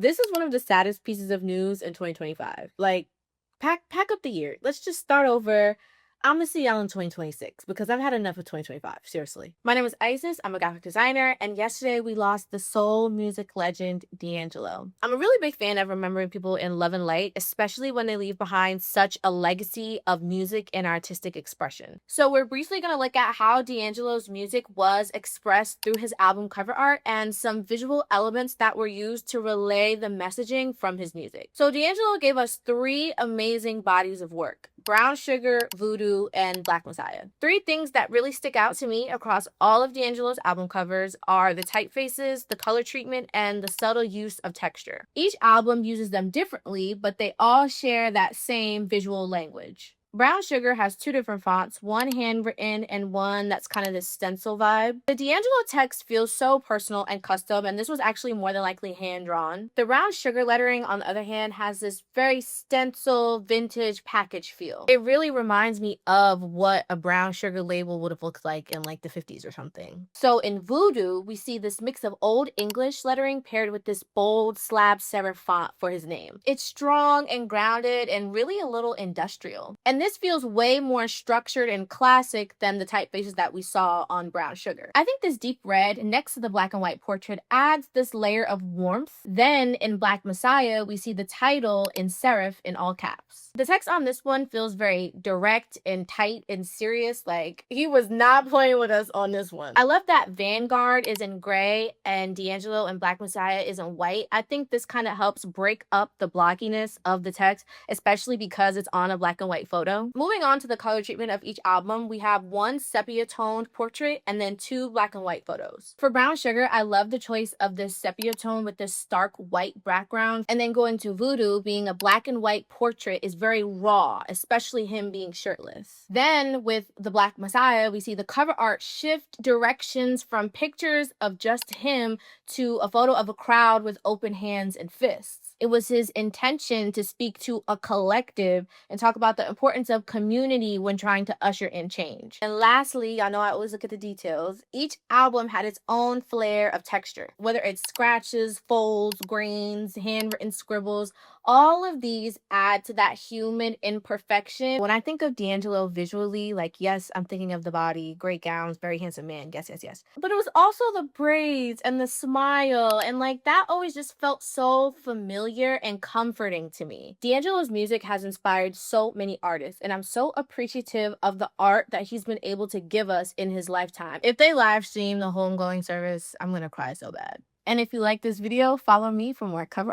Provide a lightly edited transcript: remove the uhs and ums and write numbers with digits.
This is one of the saddest pieces of news in 2025. Like, pack up the year. Let's just start over. I'm gonna see y'all in 2026 because I've had enough of 2025. Seriously. My name is Isis. I'm a graphic designer, and yesterday we lost the soul music legend D'Angelo. I'm a really big fan of remembering people in love and light, especially when they leave behind such a legacy of music and artistic expression. So we're briefly gonna look at how D'Angelo's music was expressed through his album cover art and some visual elements that were used to relay the messaging from his music. So D'Angelo gave us three amazing bodies of work: Brown Sugar, Voodoo, and Black Messiah. Three things that really stick out to me across all of D'Angelo's album covers are the typefaces, the color treatment, and the subtle use of texture. Each album uses them differently, but they all share that same visual language. Brown Sugar has two different fonts, one handwritten and one that's kind of this stencil vibe. The D'Angelo text feels so personal and custom, and this was actually more than likely hand-drawn. The Brown Sugar lettering, on the other hand, has this very stencil, vintage package feel. It really reminds me of what a Brown Sugar label would have looked like in like the 50s or something. So in Voodoo, we see this mix of Old English lettering paired with this bold slab serif font for his name. It's strong and grounded and really a little industrial. And this feels way more structured and classic than the typefaces that we saw on Brown Sugar. I think this deep red next to the black and white portrait adds this layer of warmth. Then in Black Messiah, we see the title in serif in all caps. The text on this one feels very direct and tight and serious. Like, he was not playing with us on this one. I love that Vanguard is in gray and D'Angelo and Black Messiah is in white. I think this kind of helps break up the blockiness of the text, especially because it's on a black and white photo. Moving on to the color treatment of each album, we have one sepia-toned portrait and then two black and white photos. For Brown Sugar, I love the choice of this sepia tone with this stark white background, and then going to Voodoo, being a black and white portrait is very raw, especially him being shirtless. Then with the Black Messiah, we see the cover art shift directions from pictures of just him to a photo of a crowd with open hands and fists. It was his intention to speak to a collective and talk about the importance of community when trying to usher in change. And lastly, I know I always look at the details. Each album had its own flair of texture, whether it's scratches, folds, grains, handwritten scribbles. All of these add to that human imperfection. When I think of D'Angelo visually, like, yes, I'm thinking of the body, great gowns, very handsome man, yes, yes, yes. But it was also the braids and the smile, and like that always just felt so familiar and comforting to me. D'Angelo's music has inspired so many artists, and I'm so appreciative of the art that he's been able to give us in his lifetime. If they live stream the homegoing service, I'm gonna cry so bad. And if you like this video, follow me for more cover